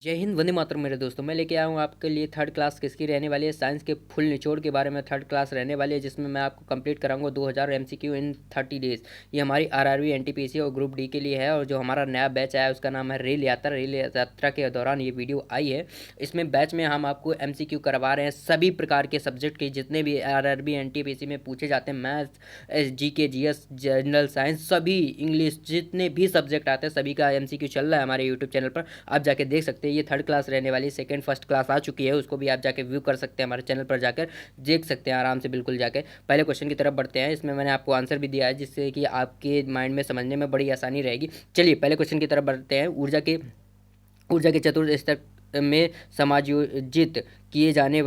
जय हिंद, वंदे मातरम मेरे दोस्तों। मैं लेके आया हूँ आपके लिए थर्ड क्लास किसकी रहने वाली है, साइंस के फुल निचोड़ के बारे में थर्ड क्लास रहने वाली है, जिसमें मैं आपको कंप्लीट कराऊंगा 2000 एमसीक्यू इन 30 डेज। ये हमारी आरआरबी एनटीपीसी और ग्रुप डी के लिए है। और जो हमारा नया बैच आया है उसका नाम है रेल यात्रा। रेल यात्रा के दौरान ये वीडियो आई है। इसमें बैच में हम आपको एमसीक्यू करवा रहे हैं सभी प्रकार के सब्जेक्ट के, जितने भी आरआरबी एनटीपीसी में पूछे जाते हैं, maths, GK, GS, general science, सभी इंग्लिश, जितने भी सब्जेक्ट आते हैं सभी का एमसीक्यू चल रहा है हमारे यूट्यूब चैनल पर। आप जाके देख सकते हैं। ये थर्ड क्लास रहने वाली, सेकंड फर्स्ट क्लास आ चुकी है, उसको भी आप जाके व्यू कर सकते हैं, हमारे चैनल पर जाकर देख सकते हैं आराम से बिल्कुल जाकर। पहले क्वेश्चन की तरफ बढ़ते हैं। इसमें मैंने आपको आंसर भी दिया है, जिससे कि आपके माइंड में समझने में बड़ी आसानी रहेगी। चलिए पहले क्वेश्चन की तरफ बढ़ते हैं। ऊर्जा के चतुर्थ स्तर में समायोजित किए जाने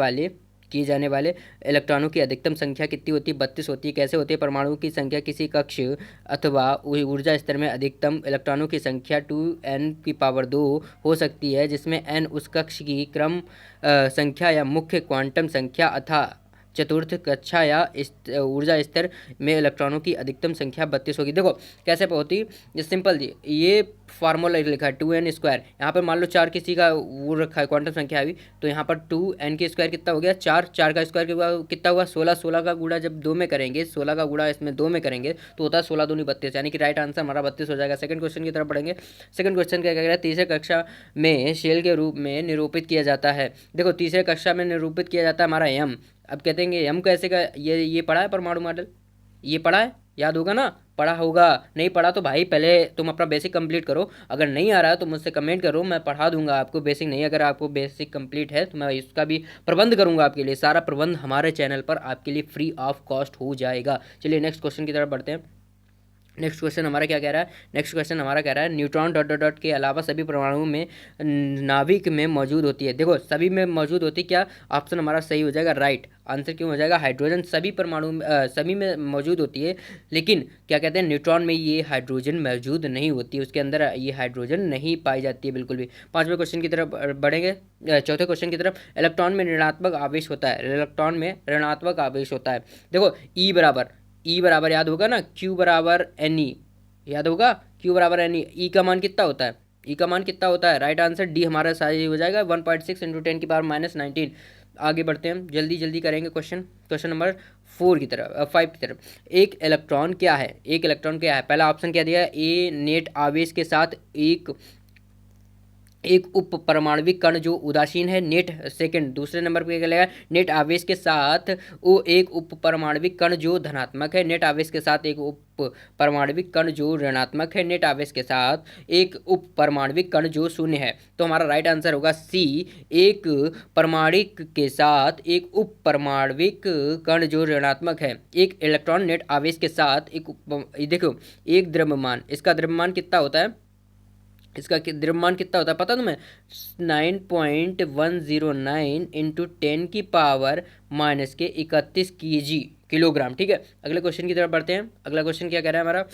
वाले इलेक्ट्रॉनों की अधिकतम संख्या कितनी होती है? 32 होती है। कैसे होती है? परमाणुओं की संख्या किसी कक्ष अथवा ऊर्जा स्तर में अधिकतम इलेक्ट्रॉनों की संख्या 2n⁻2 हो सकती है, जिसमें n उस कक्ष की क्रम संख्या या मुख्य क्वांटम संख्या अथा चतुर्थ कक्षा या ऊर्जा स्तर में इलेक्ट्रॉनों की अधिकतम संख्या 32 होगी। देखो कैसे होती, ये सिंपल जी, ये फार्मूला लिखा है 2n²। यहाँ पर मान लो 4 किसी का वो रखा है, क्वांटम संख्या अभी, तो यहाँ पर 2n² कितना हो गया? 4। 4 का स्क्वायर कितना हुआ? 16। 16 का गुणा जब 2 में करेंगे, 16 का गुणा इसमें 2 में करेंगे तो होता है 16 दूनी 32, यानी कि राइट आंसर हमारा 32 हो जाएगा। सेकंड क्वेश्चन की तरफ बढ़ेंगे। सेकंड क्वेश्चन क्या कह रहा है? तीसरे कक्षा में शेल के रूप में निरूपित किया जाता है। देखो तीसरे कक्षा में निरूपित किया जाता है हमारा यम। अब कहते हैं यम कैसे का, ये पढ़ा है परमाणु मॉडल? ये पढ़ा है, याद होगा ना? पढ़ा होगा। नहीं पढ़ा तो भाई पहले तुम अपना बेसिक कंप्लीट करो। अगर नहीं आ रहा है तो मुझसे कमेंट करो, मैं पढ़ा दूंगा आपको बेसिक। नहीं अगर आपको बेसिक कंप्लीट है तो मैं इसका भी प्रबंध करूंगा आपके लिए। सारा प्रबंध हमारे चैनल पर आपके लिए फ्री ऑफ कॉस्ट हो जाएगा। चलिए नेक्स्ट क्वेश्चन की तरफ बढ़ते हैं। नेक्स्ट क्वेश्चन हमारा क्या कह रहा है? नेक्स्ट क्वेश्चन हमारा कह रहा है न्यूट्रॉन डॉट डॉट डॉट के अलावा सभी परमाणुओं में नाभिक में मौजूद होती है। देखो सभी में मौजूद होती है, क्या ऑप्शन हमारा सही हो जाएगा? राइट आंसर क्यों हो जाएगा? हाइड्रोजन सभी परमाणु सभी में मौजूद होती है, लेकिन क्या कहते हैं न्यूट्रॉन में ये हाइड्रोजन मौजूद नहीं होती है, उसके अंदर ये हाइड्रोजन नहीं पाई जाती है बिल्कुल भी। पांचवें क्वेश्चन की तरफ बढ़ेंगे। चौथे क्वेश्चन की तरफ। इलेक्ट्रॉन में ऋणात्मक आवेश होता है। इलेक्ट्रॉन में ऋणात्मक आवेश होता है। देखो ई बराबर याद होगा ना, क्यू बराबर एन ई, याद होगा क्यू बराबर एन ई का मान कितना होता है? ई का मान कितना होता है? राइट आंसर डी हमारा सही हो जाएगा, 1.6 × 10⁻⁻19। आगे बढ़ते हैं, जल्दी जल्दी करेंगे क्वेश्चन। क्वेश्चन नंबर 4 की तरफ, 5 की तरफ। एक इलेक्ट्रॉन क्या है? एक इलेक्ट्रॉन क्या है? पहला ऑप्शन क्या दिया है? ए नेट आवेश के साथ एक उप परमाणविक कण जो उदासीन है। नेट सेकंड दूसरे नंबर पे क्या लगेगा? नेट आवेश के साथ वो एक उप परमाणविक कण जो धनात्मक है। नेट आवेश के साथ एक उप परमाणविक कण जो ऋणात्मक है। नेट आवेश के साथ एक उप परमाणविक कण जो शून्य है। तो हमारा राइट आंसर होगा सी, एक परमाणविक के साथ एक उप परमाणविक कण जो ऋणात्मक है। एक इलेक्ट्रॉन नेट आवेश के साथ देखो एक द्रव्यमान, इसका द्रव्यमान कितना होता है? इसका द्रव्यमान कितना होता है पता तुम्हें? 9.109 इंटू 10⁻⁻31 किलोग्राम। ठीक है, अगले क्वेश्चन की तरफ बढ़ते हैं। अगला क्वेश्चन क्या कह रहा है हमारा?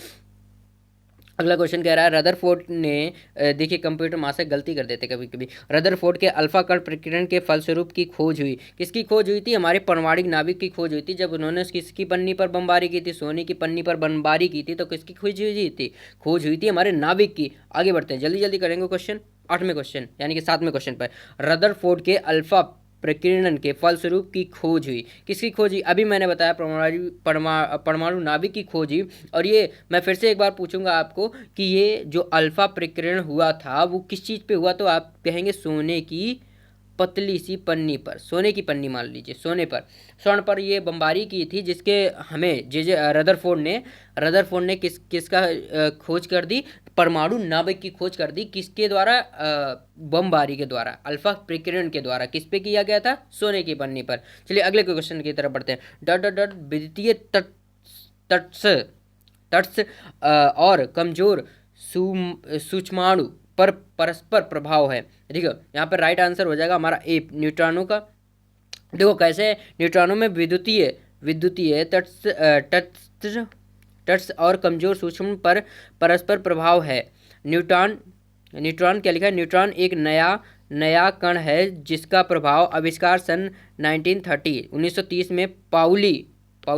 अगला क्वेश्चन कह रहा है रदरफोर्ड ने, देखिए कंप्यूटर मां से गलती कर देते कभी कभी। रदरफोर्ड के अल्फा कण प्रकीर्णन के फलस्वरूप की खोज हुई। किसकी खोज हुई थी? हमारे परमाणविक नाभिक की खोज हुई थी। जब उन्होंने किसकी पन्नी पर बमबारी की थी? सोने की पन्नी पर बमबारी की थी। तो किसकी खोज हुई थी? खोज हुई थी हमारे नाभिक की। आगे बढ़ते हैं, जल्दी जल्दी करेंगे क्वेश्चन। 8वें क्वेश्चन यानी कि 7वें क्वेश्चन पर रदरफोर्ड के अल्फा प्रकीर्णन के फलस्वरूप की खोज हुई। किसकी खोज हुई? अभी मैंने बताया परमाणु नाभिक की खोज हुई। और ये मैं फिर से एक बार पूछूंगा आपको कि ये जो अल्फा प्रकीर्णन हुआ था वो किस चीज़ पे हुआ? तो आप कहेंगे सोने की पतली सी पन्नी पर। सोने की पन्नी मान लीजिए, सोने पर, स्वर्ण पर ये बमबारी की थी, जिसके हमें जे जे रदरफोर्ड ने किसका खोज कर दी? परमाणु नाभिक की खोज कर दी। किसके द्वारा? बमबारी के द्वारा, अल्फा प्रकीर्णन के द्वारा। किस पे किया गया था? सोने की पन्नी पर। चलिए अगले क्वेश्चन की तरफ बढ़ते हैं। डॉट डॉट डॉट विद्युतीय तट्स तट्स और कमजोर सूक्ष्माणु पर परस्पर प्रभाव है। ठीक है, यहाँ पर राइट आंसर हो जाएगा हमारा ए, न्यूट्रॉनों का। देखो कैसे? न्यूट्रॉनों में विद्युतीय तट्स और कमजोर सूक्ष्म पर परस्पर प्रभाव है। न्यूट्रॉन क्या लिखा है? न्यूट्रॉन एक नया कण है जिसका प्रभाव आविष्कार सन 1930 में पाउली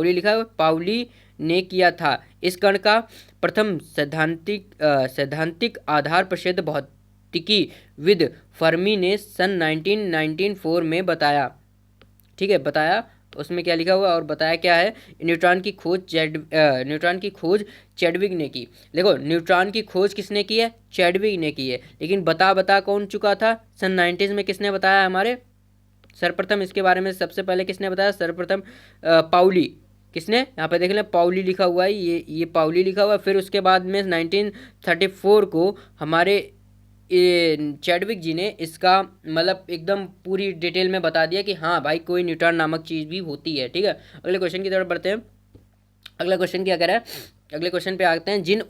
लिखा है, पाउली ने किया था। इस कण का प्रथम सैद्धांतिक आधार प्रसिद्ध भौतिकी विद फर्मी ने सन 1994 में बताया। ठीक है, बताया उसमें क्या लिखा हुआ और बताया क्या है, न्यूट्रॉन की खोज चैडविक ने की। देखो न्यूट्रॉन की खोज किसने की है, चैडविक ने की है, लेकिन बता कौन चुका था, सन 90s में किसने बताया हमारे सर्वप्रथम इसके बारे में, सबसे पहले किसने बताया, सर्वप्रथम पाउली। किसने, यहाँ पे देख लें पाउली लिखा हुआ है, ये पाउली लिखा हुआ है। फिर उसके बाद में 1934 को हमारे चैडविक जी ने इसका मतलब एकदम पूरी डिटेल में बता दिया कि हाँ भाई कोई न्यूट्रॉन नामक चीज़ भी होती है। ठीक है, अगले क्वेश्चन की तरफ बढ़ते हैं। अगला क्वेश्चन क्या कह रहा है, अगले क्वेश्चन पे आते हैं। जिन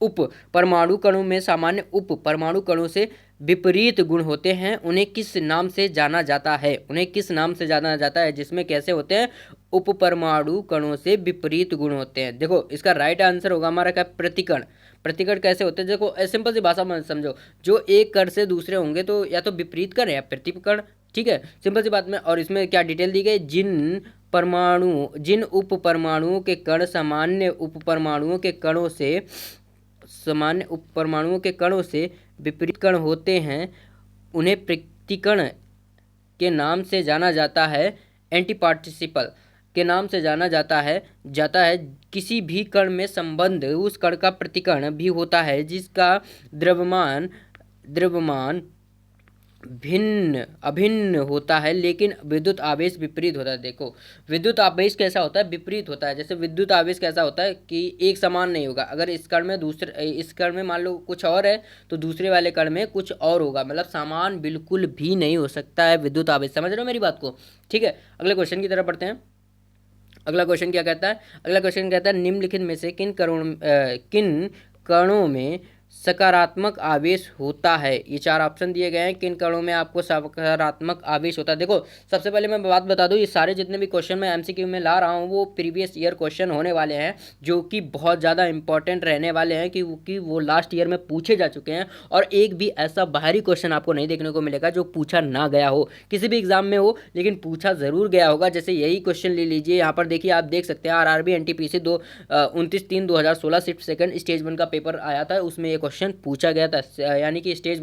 उप परमाणु कणों में सामान्य उप परमाणु कणों से विपरीत गुण होते हैं उन्हें किस नाम से जाना जाता है, उन्हें किस नाम से जाना जाता है, जिसमें कैसे होते हैं, उप परमाणु कणों से विपरीत गुण होते हैं। देखो इसका राइट आंसर होगा हमारा क्या, प्रतिकण। प्रतिकण कैसे होते हैं, देखो सिंपल सी भाषा में समझो, जो एक कण से दूसरे होंगे तो या तो विपरीत कण या प्रतिकण। ठीक है, सिंपल सी बात में। और इसमें क्या डिटेल दी गई, जिन उप परमाणुओं के कण सामान्य उप परमाणुओं के कणों से विपरीत कण होते हैं उन्हें प्रतिकण के नाम से जाना जाता है, एंटी पार्टिसिपल के नाम से जाना जाता है। किसी भी कण में संबंध उस कण का प्रतिकण भी होता है जिसका द्रव्यमान अभिन्न होता है लेकिन विद्युत आवेश विपरीत होता है। देखो विद्युत आवेश कैसा होता है, विपरीत होता है। जैसे विद्युत आवेश कैसा होता है कि एक समान नहीं होगा, अगर इस कण में मान लो कुछ और है तो दूसरे वाले कण में कुछ और होगा, मतलब समान बिल्कुल भी नहीं हो सकता है विद्युत आवेश। समझ रहे हो मेरी बात को। ठीक है, अगले क्वेश्चन की तरफ बढ़ते हैं। अगला क्वेश्चन क्या कहता है, अगला क्वेश्चन कहता है निम्नलिखित में से किन कणों में सकारात्मक आवेश होता है। ये चार ऑप्शन दिए गए हैं, किन कणों में आपको सकारात्मक आवेश होता है। देखो सबसे पहले मैं बात बता दूं, ये सारे जितने भी क्वेश्चन मैं एमसीक्यू में ला रहा हूँ वो प्रीवियस ईयर क्वेश्चन होने वाले हैं, जो कि बहुत ज़्यादा इंपॉर्टेंट रहने वाले हैं क्योंकि वो लास्ट ईयर में पूछे जा चुके हैं। और एक भी ऐसा बाहरी क्वेश्चन आपको नहीं देखने को मिलेगा जो पूछा ना गया हो, किसी भी एग्जाम में हो लेकिन पूछा ज़रूर गया होगा। जैसे यही क्वेश्चन ले लीजिए, यहाँ पर देखिए आप देख सकते हैं, RRB NTPC 29/3/2016 shift second stage 1 का पेपर आया था, उसमें क्वेश्चन पूछा गया था, यानी कि स्टेज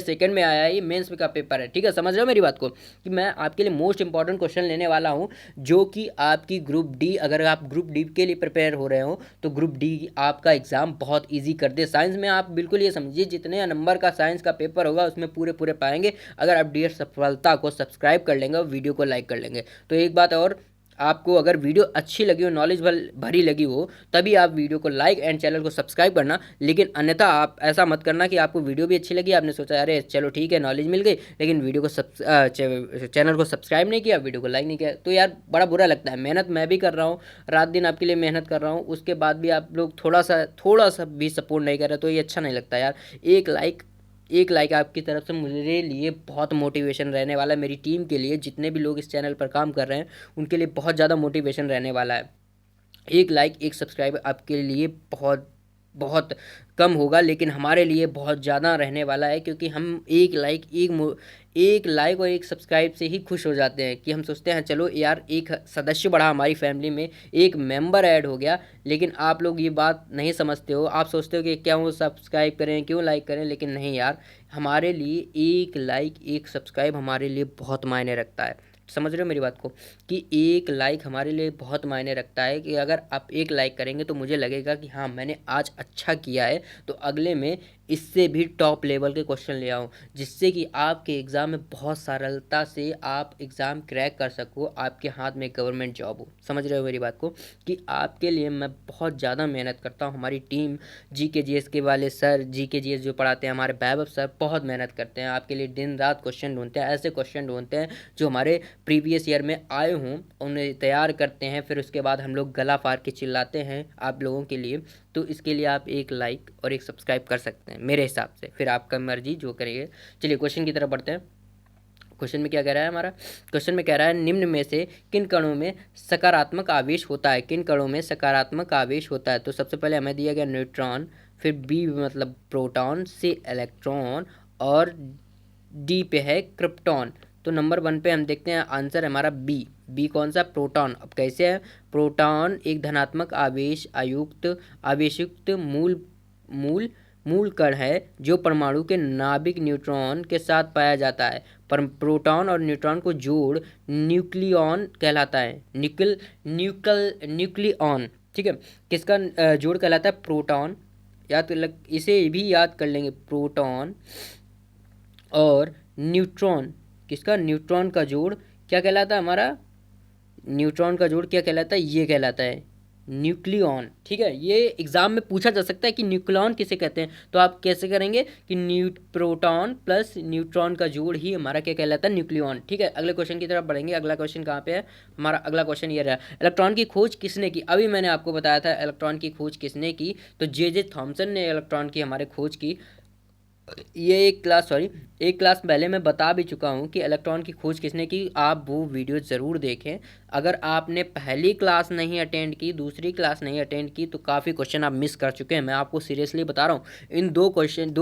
सेकंड में आया है, ये मेंस का पेपर है। ठीक है, समझ रहे हो मेरी बात को, कि मैं आपके लिए मोस्ट इंपॉर्टेंट क्वेश्चन लेने वाला हूं जो कि आपकी ग्रुप डी, अगर आप ग्रुप डी के लिए प्रिपेयर हो रहे हो तो ग्रुप डी आपका एग्जाम बहुत ईजी कर दे। साइंस में आप बिल्कुल ये समझिए जितने नंबर का साइंस का पेपर होगा उसमें पूरे पाएंगे अगर आप डियर सफलता को सब्सक्राइब कर लेंगे और वीडियो को लाइक कर लेंगे। तो एक बात और, आपको अगर वीडियो अच्छी लगी हो, नॉलेज भरी लगी हो, तभी आप वीडियो को लाइक एंड चैनल को सब्सक्राइब करना। लेकिन अन्यथा आप ऐसा मत करना कि आपको वीडियो भी अच्छी लगी, आपने सोचा अरे चलो ठीक है नॉलेज मिल गई, लेकिन वीडियो को चैनल को सब्सक्राइब नहीं किया, वीडियो को लाइक नहीं किया, तो यार बड़ा बुरा लगता है। मेहनत मैं भी कर रहा हूँ, रात दिन आपके लिए मेहनत कर रहा हूँ, उसके बाद भी आप लोग थोड़ा सा भी सपोर्ट नहीं कर रहे, तो ये अच्छा नहीं लगता यार। एक लाइक आपकी तरफ से मेरे लिए बहुत मोटिवेशन रहने वाला है, मेरी टीम के लिए, जितने भी लोग इस चैनल पर काम कर रहे हैं उनके लिए बहुत ज़्यादा मोटिवेशन रहने वाला है। एक लाइक एक सब्सक्राइब आपके लिए बहुत बहुत कम होगा लेकिन हमारे लिए बहुत ज़्यादा रहने वाला है, क्योंकि हम एक लाइक और एक सब्सक्राइब से ही खुश हो जाते हैं कि हम सोचते हैं चलो यार एक सदस्य बढ़ा हमारी फैमिली में, एक मेंबर ऐड हो गया। लेकिन आप लोग ये बात नहीं समझते हो, आप सोचते हो कि क्यों सब्सक्राइब करें, क्यों लाइक करें, लेकिन नहीं यार, हमारे लिए एक लाइक एक सब्सक्राइब हमारे लिए बहुत मायने रखता है। समझ रहे हो मेरी बात को, कि एक लाइक हमारे लिए बहुत मायने रखता है, कि अगर आप एक लाइक करेंगे तो मुझे लगेगा कि हाँ मैंने आज अच्छा किया है, तो अगले में इससे भी टॉप लेवल के क्वेश्चन ले आऊँ, जिससे कि आपके एग्ज़ाम में बहुत सरलता से आप एग्ज़ाम क्रैक कर सको, आपके हाथ में गवर्नमेंट जॉब हो। समझ रहे हो मेरी बात को, कि आपके लिए मैं बहुत ज़्यादा मेहनत करता हूँ। हमारी टीम GK GS के वाले सर, GK GS जो पढ़ाते हैं, हमारे वैभव सर बहुत मेहनत करते हैं आपके लिए, दिन रात क्वेश्चन ढूंढते हैं, ऐसे क्वेश्चन ढूंढते हैं जो हमारे प्रीवियस ईयर में आए हों, उन्हें तैयार करते हैं, फिर उसके बाद हम लोग गला फाड़ के चिल्लाते हैं आप लोगों के लिए। तो इसके लिए आप एक लाइक और एक सब्सक्राइब कर सकते हैं मेरे हिसाब से, फिर आपका मर्जी जो करिए। चलिए क्वेश्चन की तरफ बढ़ते हैं। क्वेश्चन में क्या कह रहा है हमारा, क्वेश्चन में कह रहा है निम्न में से किन कणों में सकारात्मक आवेश होता है, किन कणों में सकारात्मक आवेश होता है। तो सबसे पहले हमें दिया गया न्यूट्रॉन, फिर बी मतलब प्रोटॉन, सी इलेक्ट्रॉन और डी पे है क्रिप्टॉन। तो नंबर 1 पे हम देखते हैं आंसर हमारा बी कौन सा, प्रोटॉन। अब कैसे है, प्रोटॉन एक धनात्मक आवेशयुक्त मूल मूल कण है जो परमाणु के नाभिक न्यूट्रॉन के साथ पाया जाता है। पर प्रोटॉन और न्यूट्रॉन को जोड़ न्यूक्लियॉन कहलाता है। न्यूक्लियॉन, ठीक है, किसका जोड़ कहलाता है? प्रोटॉन। इसे भी याद कर लेंगे, प्रोटॉन और न्यूट्रॉन, किसका? न्यूट्रॉन का जोड़ क्या कहलाता है हमारा? न्यूट्रॉन का जोड़ क्या कहलाता है? ये कहलाता है न्यूक्लियॉन। ठीक है, ये एग्जाम में पूछा जा सकता है कि न्यूक्लियॉन किसे कहते हैं, तो आप कैसे करेंगे कि प्रोटॉन प्लस न्यूट्रॉन का जोड़ ही हमारा क्या कहलाता है? न्यूक्लियॉन। ठीक है, अगले क्वेश्चन की तरफ बढ़ेंगे। अगला क्वेश्चन कहाँ पे है हमारा? अगला क्वेश्चन ये रहा, इलेक्ट्रॉन की खोज किसने की? अभी मैंने आपको बताया था इलेक्ट्रॉन की खोज किसने की, तो जे थॉमसन ने इलेक्ट्रॉन की हमारे खोज की। ये एक क्लास पहले मैं बता भी चुका हूँ कि इलेक्ट्रॉन की खोज किसने की। आप वो वीडियो ज़रूर देखें। अगर आपने पहली क्लास नहीं अटेंड की, दूसरी क्लास नहीं अटेंड की, तो काफ़ी क्वेश्चन आप मिस कर चुके हैं। मैं आपको सीरियसली बता रहा हूँ, इन दो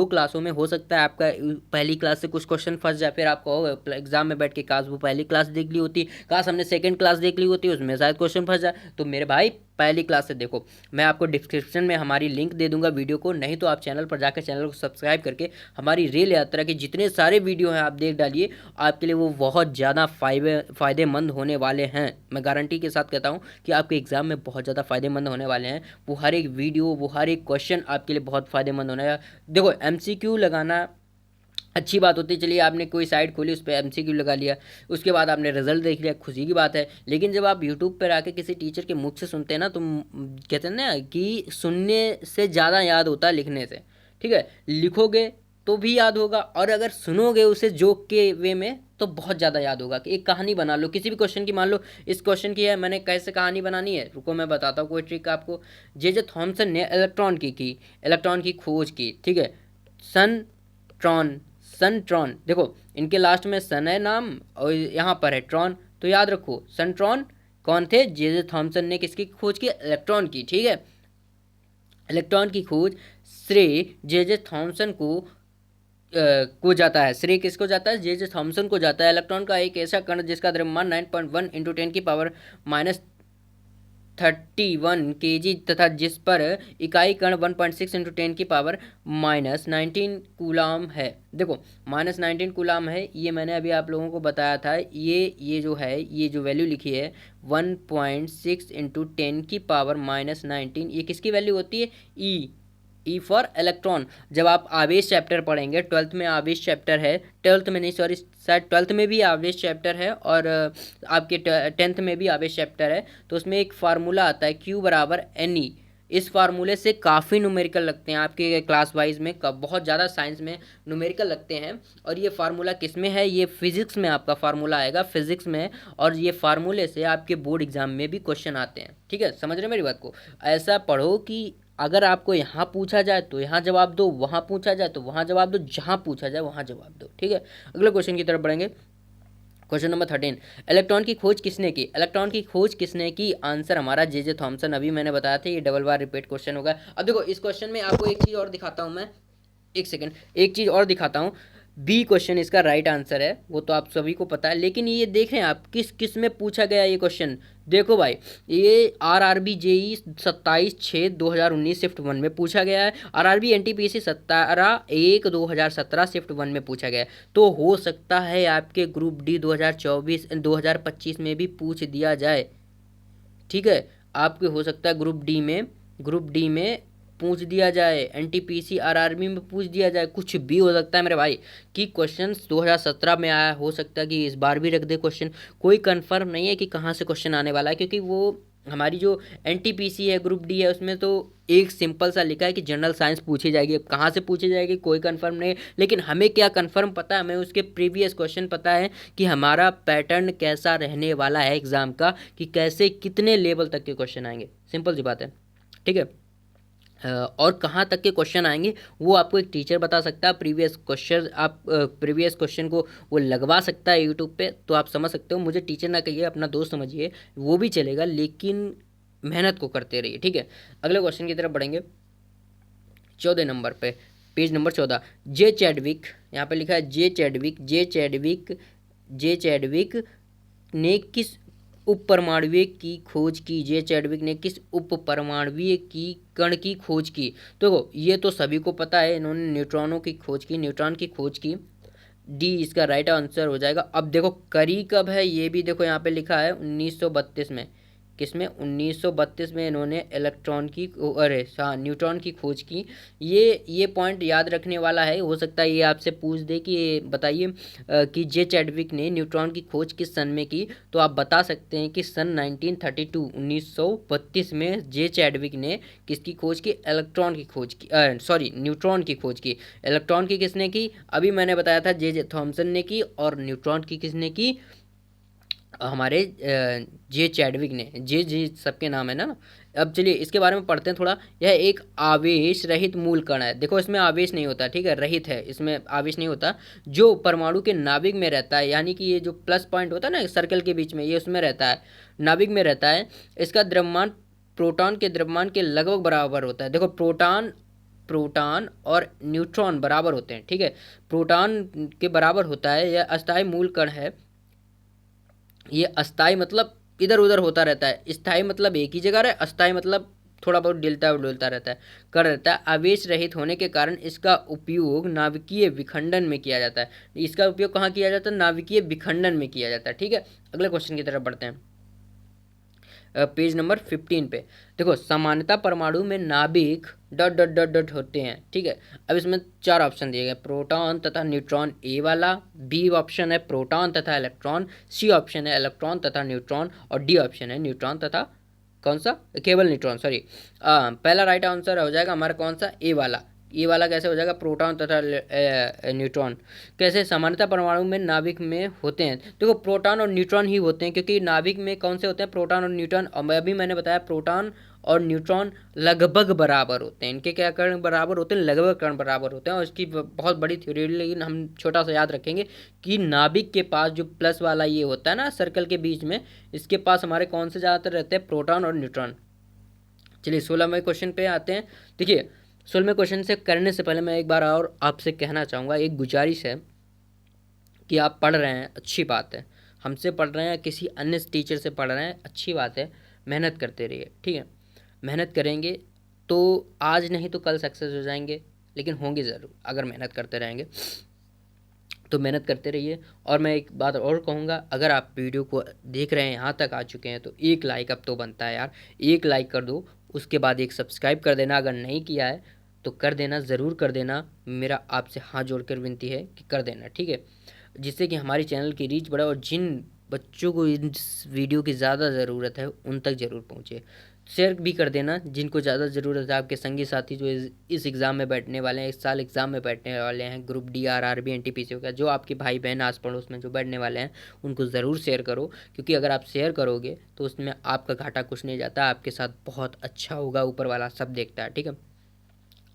क्लासों में हो सकता है आपका पहली क्लास से कुछ क्वेश्चन फंस जाए, फिर आपको एग्जाम में बैठ के काश वो पहली क्लास देख ली होती, काश हमने सेकेंड क्लास देख ली होती, उसमें शायद क्वेश्चन फंस जाए। तो मेरे भाई पहली क्लास से देखो। मैं आपको डिस्क्रिप्शन में हमारी लिंक दे दूंगा वीडियो को, नहीं तो आप चैनल पर जाकर चैनल को सब्सक्राइब करके हमारी रेल यात्रा के जितने सारे वीडियो हैं आप देख डालिए। आपके लिए वो बहुत ज़्यादा फ़ायदेमंद होने वाले हैं। मैं गारंटी के साथ कहता हूँ कि आपके एग्ज़ाम में बहुत ज़्यादा फ़ायदेमंद होने वाले हैं। वो हर एक वीडियो, वो हर एक क्वेश्चन आपके लिए बहुत फ़ायदेमंद होने वाला। देखो, MCQ लगाना अच्छी बात होती है, चलिए आपने कोई साइट खोली, उस पर MCQ लगा लिया, उसके बाद आपने रिजल्ट देख लिया, खुशी की बात है। लेकिन जब आप यूट्यूब पर आके किसी टीचर के मुख से सुनते हैं ना, तो कहते हैं ना कि सुनने से ज़्यादा याद होता है लिखने से। ठीक है, लिखोगे तो भी याद होगा, और अगर सुनोगे उसे जोक के वे में तो बहुत ज़्यादा याद होगा। कि एक कहानी बना लो किसी भी क्वेश्चन की, मान लो इस क्वेश्चन की है, मैंने कैसे कहानी बनानी है, रुको मैं बताता हूँ कोई ट्रिक आपको। जे थॉमसन ने इलेक्ट्रॉन की खोज की। ठीक है, सनट्रॉन, देखो इनके लास्ट में सन है नाम और यहाँ पर है ट्रॉन, तो याद रखो सनट्रॉन कौन थे? जे थॉमसन ने किसकी खोज की? इलेक्ट्रॉन की। ठीक है, इलेक्ट्रॉन की खोज श्रेय जे थॉमसन को जाता है। श्रेय किसको जाता है? जे थॉमसन को जाता है। इलेक्ट्रॉन का एक ऐसा कण जिसका द्रव्यमान 9.1 × 10⁻31 kg तथा जिस पर इकाई कण 1.6 × 10⁻19 कूलाम है। देखो -19 कूलाम है, ये मैंने अभी आप लोगों को बताया था। ये जो है, ये जो वैल्यू लिखी है 1.6 × 10⁻19, ये किसकी वैल्यू होती है? E for electron. जब आप आवेश चैप्टर पढ़ेंगे, 12th में आवेश चैप्टर है, 12th में नहीं सॉरी, शायद 12th में भी आवेश चैप्टर है और आपके 10th में भी आवेश चैप्टर है, तो उसमें एक फार्मूला आता है Q = Ne। इस फार्मूले से काफ़ी न्यूमेरिकल लगते हैं आपके क्लास वाइज में, बहुत ज़्यादा साइंस में न्यूमेरिकल लगते हैं। और ये फार्मूला किस में है? ये फिजिक्स में आपका फार्मूला आएगा, फिजिक्स में। और ये फार्मूले से आपके बोर्ड एग्जाम में भी क्वेश्चन आते हैं। ठीक है, समझ रहे मेरी बात को? ऐसा पढ़ो कि अगर आपको यहाँ पूछा जाए तो यहाँ जवाब दो, वहाँ पूछा जाए तो वहाँ जवाब दो, जहाँ पूछा जाए वहाँ जवाब दो। ठीक है, अगले क्वेश्चन की तरफ बढ़ेंगे। क्वेश्चन नंबर 13, इलेक्ट्रॉन की खोज किसने की? इलेक्ट्रॉन की खोज किसने की? आंसर हमारा जे थॉमसन। अभी मैंने बताया था, ये डबल बार रिपीट क्वेश्चन होगा। अब देखो इस क्वेश्चन में आपको एक चीज़ और दिखाता हूँ मैं, एक सेकेंड, एक चीज़ और दिखाता हूँ। बी क्वेश्चन इसका राइट आंसर है, वो तो आप सभी को पता है। लेकिन ये देख रहे हैं आप किस किस में पूछा गया ये क्वेश्चन। देखो भाई, ये RRB JEE 27/6/2019 शिफ्ट 1 में पूछा गया है। RRB NTPC 17/1/2017 शिफ्ट 1 में पूछा गया है। तो हो सकता है आपके ग्रुप D 2025 में भी पूछ दिया जाए। ठीक है, आपके हो सकता है ग्रुप डी में पूछ दिया जाए, NTPC RRB में पूछ दिया जाए, कुछ भी हो सकता है मेरे भाई। कि क्वेश्चन 2017 में आया, हो सकता है कि इस बार भी रख दे क्वेश्चन। कोई कंफर्म नहीं है कि कहाँ से क्वेश्चन आने वाला है, क्योंकि वो हमारी जो NTPC है, ग्रुप डी है, उसमें तो एक सिंपल सा लिखा है कि जनरल साइंस पूछी जाएगी। अब कहाँ से पूछी जाएगी कोई कंफर्म नहीं है। लेकिन हमें क्या कंफर्म पता है? हमें उसके प्रीवियस क्वेश्चन पता है कि हमारा पैटर्न कैसा रहने वाला है एग्जाम का, कि कैसे कितने लेवल तक के क्वेश्चन आएंगे। सिंपल सी बात है। ठीक है, और कहाँ तक के क्वेश्चन आएंगे वो आपको एक टीचर बता सकता है। प्रीवियस क्वेश्चन को वो लगवा सकता है यूट्यूब पे, तो आप समझ सकते हो। मुझे टीचर ना कहिए, अपना दोस्त समझिए, वो भी चलेगा, लेकिन मेहनत को करते रहिए। ठीक है, अगले क्वेश्चन की तरफ बढ़ेंगे। 14 नंबर पे, पेज नंबर 14, जे चैडविक, यहाँ पे लिखा है जे चैडविक ने किस उप परमाणुवीय की खोज की? जे चैडविक ने किस उप परमाणुवीय की कण की खोज की? तो ये तो सभी को पता है, इन्होंने न्यूट्रॉनों की खोज की, न्यूट्रॉन की खोज की। डी इसका राइट आंसर हो जाएगा। अब देखो करी कब है, ये भी देखो यहाँ पे लिखा है 1932 में। किसमें? 1932 में इन्होंने इलेक्ट्रॉन की, अरे हाँ, न्यूट्रॉन की खोज की। ये पॉइंट याद रखने वाला है। हो सकता है ये आपसे पूछ दे कि बताइए कि जे चैडविक ने न्यूट्रॉन की खोज किस सन में की, तो आप बता सकते हैं कि सन 1932 1932 में जे चैडविक ने किसकी खोज की? इलेक्ट्रॉन की खोज की, सॉरी न्यूट्रॉन की खोज की। इलेक्ट्रॉन की किसने की? अभी मैंने बताया था जे जे थॉमसन ने की। और न्यूट्रॉन की किसने की? हमारे जे चैडविक ने। जे जे सबके नाम है ना। अब चलिए इसके बारे में पढ़ते हैं थोड़ा। यह एक आवेश रहित मूल कण है। देखो इसमें आवेश नहीं होता, ठीक है, रहित है, इसमें आवेश नहीं होता। जो परमाणु के नाभिक में रहता है, यानी कि ये जो प्लस पॉइंट होता है ना सर्कल के बीच में, ये उसमें रहता है, नाभिक में रहता है। इसका द्रव्यमान प्रोटॉन के द्रव्यमान के लगभग बराबर होता है। देखो प्रोटॉन प्रोटॉन और न्यूट्रॉन बराबर होते हैं, ठीक है, प्रोटॉन के बराबर होता है। यह अस्थायी मूल कण है। ये अस्थाई मतलब इधर उधर होता रहता है, स्थाई मतलब एक ही जगह रहे, अस्थाई मतलब थोड़ा बहुत डुलता डुलता रहता है, कर रहता है। आवेश रहित होने के कारण इसका उपयोग नाभिकीय विखंडन में किया जाता है। इसका उपयोग कहाँ किया जाता है? नाभिकीय विखंडन में किया जाता है, ठीक है। अगले क्वेश्चन की तरफ बढ़ते हैं, पेज नंबर 15 पे। देखो सामान्यतः परमाणु में नाभिक डॉट डॉट डॉट डॉट होते हैं, ठीक है। अब इसमें चार ऑप्शन दिए गए, प्रोटॉन तथा न्यूट्रॉन ए वाला, बी ऑप्शन है प्रोटॉन तथा इलेक्ट्रॉन, सी ऑप्शन है इलेक्ट्रॉन तथा न्यूट्रॉन, और डी ऑप्शन है न्यूट्रॉन तथा कौन सा? केवल न्यूट्रॉन, सॉरी। पहला राइट आंसर हो जाएगा हमारा कौन सा? ए वाला। ये वाला कैसे हो जाएगा? प्रोटॉन तथा न्यूट्रॉन। कैसे? सामान्यतः परमाणु में नाभिक में होते हैं, देखो प्रोटॉन और न्यूट्रॉन ही होते हैं, क्योंकि नाभिक में कौन से होते हैं? प्रोटॉन और न्यूट्रॉन। और अभी मैंने बताया प्रोटॉन और न्यूट्रॉन लगभग बराबर होते हैं। इनके क्या कण बराबर होते हैं? लगभग कण बराबर होते हैं। और इसकी बहुत बड़ी थ्योरी, लेकिन हम छोटा सा याद रखेंगे कि नाभिक के पास जो प्लस वाला ये होता है ना सर्कल के बीच में, इसके पास हमारे कौन से ज़्यादातर रहते हैं? प्रोटॉन और न्यूट्रॉन। चलिए 16वें क्वेश्चन पे आते हैं। देखिए 16वें क्वेश्चन से करने से पहले मैं एक बार और आपसे कहना चाहूँगा, एक गुजारिश है कि आप पढ़ रहे हैं, अच्छी बात है, हमसे पढ़ रहे हैं या किसी अन्य टीचर से पढ़ रहे हैं, अच्छी बात है, मेहनत करते रहिए, ठीक है। मेहनत करेंगे तो आज नहीं तो कल सक्सेस हो जाएंगे, लेकिन होंगे ज़रूर अगर मेहनत करते रहेंगे। तो मेहनत करते रहिए। और मैं एक बात और कहूँगा, अगर आप वीडियो को देख रहे हैं, यहाँ तक आ चुके हैं, तो एक लाइक अब तो बनता है यार, एक लाइक कर दो। उसके बाद एक सब्सक्राइब कर देना, अगर नहीं किया है तो कर देना, ज़रूर कर देना। मेरा आपसे हाथ जोड़कर विनती है कि कर देना, ठीक है, जिससे कि हमारी चैनल की रीच बढ़े और जिन बच्चों को इस वीडियो की ज़्यादा ज़रूरत है उन तक ज़रूर पहुँचे। शेयर भी कर देना जिनको ज़्यादा ज़रूरत है, आपके संगी साथी जो इस एग्ज़ाम में बैठने वाले हैं, इस साल एग्ज़ाम में बैठने वाले हैं, ग्रुप डी RRB NTPC हो गया, जो आपके भाई बहन आस पड़ोस में जो बैठने वाले हैं, उनको ज़रूर शेयर करो। क्योंकि अगर आप शेयर करोगे तो उसमें आपका घाटा कुछ नहीं जाता, आपके साथ बहुत अच्छा होगा, ऊपर वाला सब देखता है, ठीक है।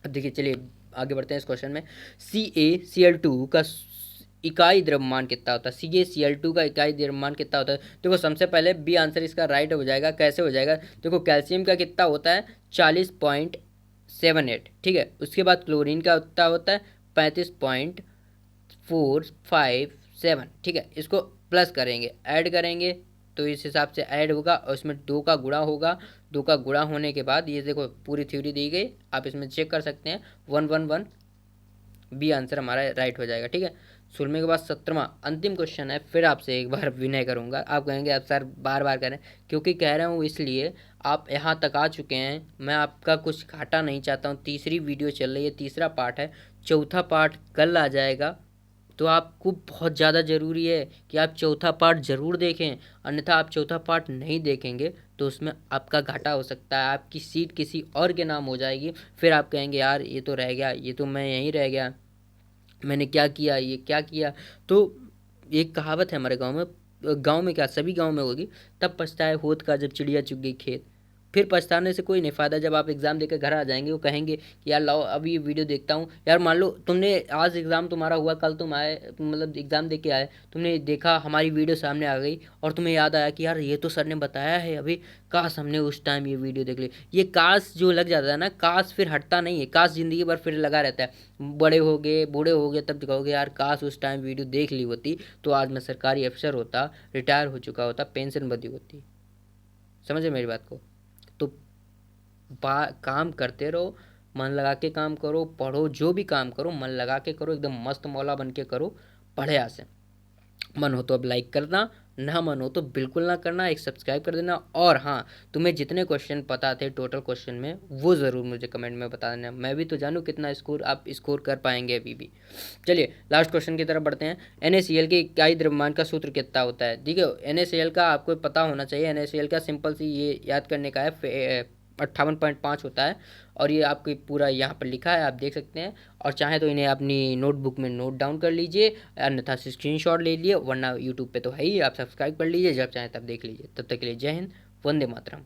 अब देखिए चलिए आगे बढ़ते हैं इस क्वेश्चन में। CaCl2 का इकाई द्रव्यमान कितना होता है? CaCl2 का इकाई द्रव्यमान कितना होता है? देखो सबसे पहले बी आंसर इसका राइट हो जाएगा। कैसे हो जाएगा? देखो कैल्शियम का कितना होता है? 40.78, ठीक है। उसके बाद क्लोरीन का कितना होता है? 35.457, ठीक है। इसको प्लस करेंगे, ऐड करेंगे, तो इस हिसाब से ऐड होगा और इसमें 2 का गुणा होगा। 2 का गुणा होने के बाद ये देखो पूरी थ्योरी दी गई, आप इसमें चेक कर सकते हैं, 111, बी आंसर हमारा राइट हो जाएगा, ठीक है। 16वें के बाद 17वां अंतिम क्वेश्चन है। फिर आपसे एक बार विनय करूंगा, आप कहेंगे आप सर बार बार करें, क्योंकि कह रहा हूँ इसलिए, आप यहाँ तक आ चुके हैं, मैं आपका कुछ घाटा नहीं चाहता हूँ। तीसरी वीडियो चल रही है, तीसरा पार्ट है, चौथा पार्ट कल आ जाएगा। तो आपको बहुत ज़्यादा ज़रूरी है कि आप चौथा पार्ट ज़रूर देखें, अन्यथा आप चौथा पार्ट नहीं देखेंगे तो उसमें आपका घाटा हो सकता है, आपकी सीट किसी और के नाम हो जाएगी। फिर आप कहेंगे यार ये तो रह गया, ये तो मैं यहीं रह गया, मैंने क्या किया, ये क्या किया। तो एक कहावत है हमारे गांव में क्या सभी गांव में होगी, तब पछताए होत का जब चिड़िया चुग गई खेत। फिर पछताने से कोई नहीं फ़ायदा। जब आप एग्ज़ाम देकर घर आ जाएंगे, वो कहेंगे कि यार लाओ अभी ये वीडियो देखता हूँ। यार मान लो तुमने आज एग्ज़ाम तुम्हारा हुआ, कल तुम आए मतलब एग्ज़ाम दे के आए, तुमने देखा हमारी वीडियो सामने आ गई और तुम्हें याद आया कि यार ये तो सर ने बताया है अभी, काश हमने उस टाइम ये वीडियो देख ली। ये काश जो लग जाता है ना, काश फिर हटता नहीं है, काश ज़िंदगी भर फिर लगा रहता है। बड़े हो गए, बूढ़े हो गए, तब कहोगे यार काश उस टाइम वीडियो देख ली होती तो आज मैं सरकारी अफसर होता, रिटायर हो चुका होता, पेंशन बंधी होती। समझे मेरी बात को? तो काम करते रहो, मन लगा के काम करो, पढ़ो, जो भी काम करो मन लगा के करो, एकदम मस्त मौला बन के करो, बढ़िया से। मन हो तो अब लाइक करना, ना मन हो तो बिल्कुल ना करना, एक सब्सक्राइब कर देना। और हाँ, तुम्हें जितने क्वेश्चन पता थे टोटल क्वेश्चन में वो ज़रूर मुझे कमेंट में बता देना, मैं भी तो जानूँ कितना स्कोर आप स्कोर कर पाएंगे अभी भी। चलिए लास्ट क्वेश्चन की तरफ बढ़ते हैं। NaCl के इकाई द्रव्यमान का सूत्र कितना होता है? ठीक है, NaCl का आपको पता होना चाहिए। NaCl का सिंपल सी ये याद करने का है, 58.5 होता है। और ये आपको पूरा यहाँ पर लिखा है, आप देख सकते हैं। और चाहे तो इन्हें अपनी नोटबुक में नोट डाउन कर लीजिए, अन्यथा स्क्रीनशॉट ले लिए, वरना यूट्यूब पे तो है ही, आप सब्सक्राइब कर लीजिए, जब चाहे तब देख लीजिए। तब तक के लिए जय हिंद, वंदे मातरम।